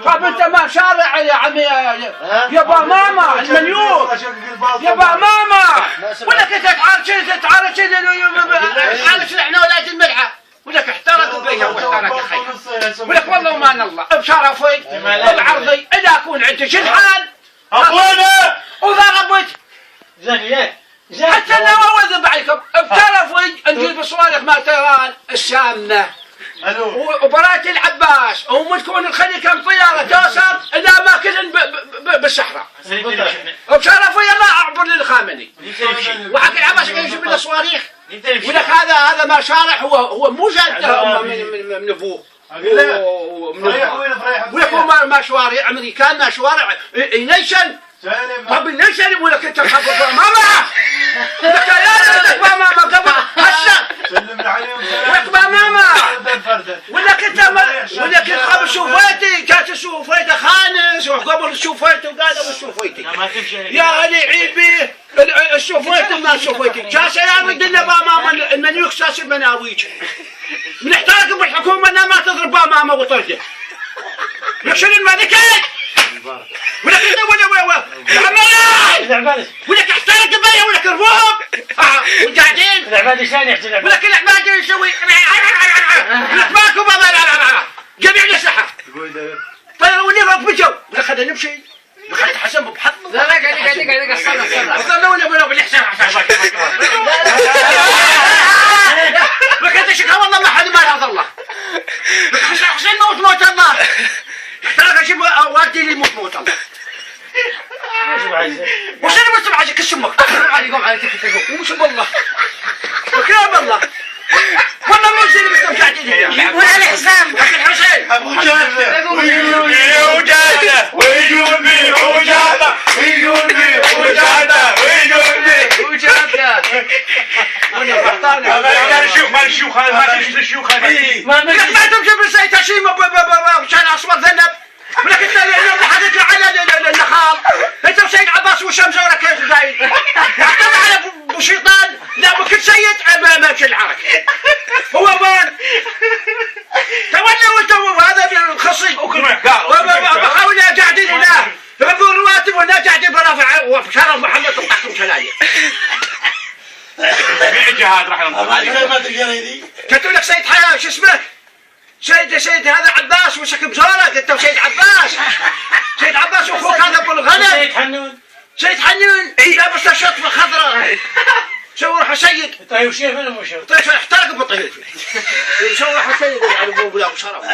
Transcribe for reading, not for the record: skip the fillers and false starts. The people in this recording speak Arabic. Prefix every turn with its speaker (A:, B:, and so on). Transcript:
A: طب انت ما شارع يا عمي يا با ماما المليون يا با ماما ولك انت تعارش احنا ولاد الملعب ولك احترق بيها واحترق خير ولك والله ما الله بشرفي وبعرضي اذا اكون عندي شلحان
B: اخوانا
A: وضربت حتى لو اوذب عليكم بشرفي نجيب صواريخ ما تيران السامنه وبرايه العباس ومتكون نخلي كم طياره توصل الى اماكن بالصحراء وبشرفي الله اعبر للخامنئي وحق العباس يجيب لنا صواريخ ولك هذا ما شارع هو مو جاده من ابوه ولك هو ما شوارع امريكان ما شوارع نيشن طب النيشن ولك انت تخبط ماما لك يا ماما قبل هسه
B: سلمنا عليهم
A: ولك ماما ولك انت ولك قبل شوفيتي كانت شوفيتي خانس وقبل شوفيتي وقالوا شوفيتي يا غالي عيبي الشوفيتي ما شوفيتي جالسه يا ودنا ماما المنيوك ساس المناويج بنحتاج بالحكومه انها ما تضرب ماما وترجع يكسر الملكات ولك انت ولك احترق بيا ولك الروب وقاعدين
C: العبادي شلون يحكي العبادي
A: ولك العبادي يسوي ولك ماكو جميع نسحه طيروا لي رب بجو ولك خلينا نمشي دخلت حسن بحظ
C: لا قاعد استنى
A: وظلوا ولا بالحساب لك انت شكا والله ما حد ما يرضى الله لك حسين موت الله احترق اشوف والدي اللي موت الله وش انا بس بعجك اسمك عليكم على تكتكم وش والله وكلام الله والله مو زين مستمتعين
C: ولا الحسام
A: لكن حسين
B: ابو جهل ويقول لي
A: وانا فرطان
B: ما الشيوخ هذا ما تمشي الشيوخ هذا
A: ما تمشي بالسيد هشيمه وشان اصفر ذنب ولك انت اليوم حدث على النخال انت وسيد عباس وشمس ولا كيف زايد اعتمد على ابو شيطان لا ابو كل سيد ما مشي العرك هو وين تولوا انتم هذا الخصي بحاول قاعدين هنا يبون رواتب وهنا قاعدين برافع وشرف محمد طلعتم شلايه
B: جهاد راح
A: كتب لك سيد حياه شو اسمه سيد هذا عباس وسك بزورك انت وسيد عباس سيد عباس واخوك هذا ابو الغنم سيد حنون لابس الشطفه خضراء سووا روح سيد
C: طيب وش فين مو شو
A: طيب احترق بطيء سووا روح سيد على ابو شرف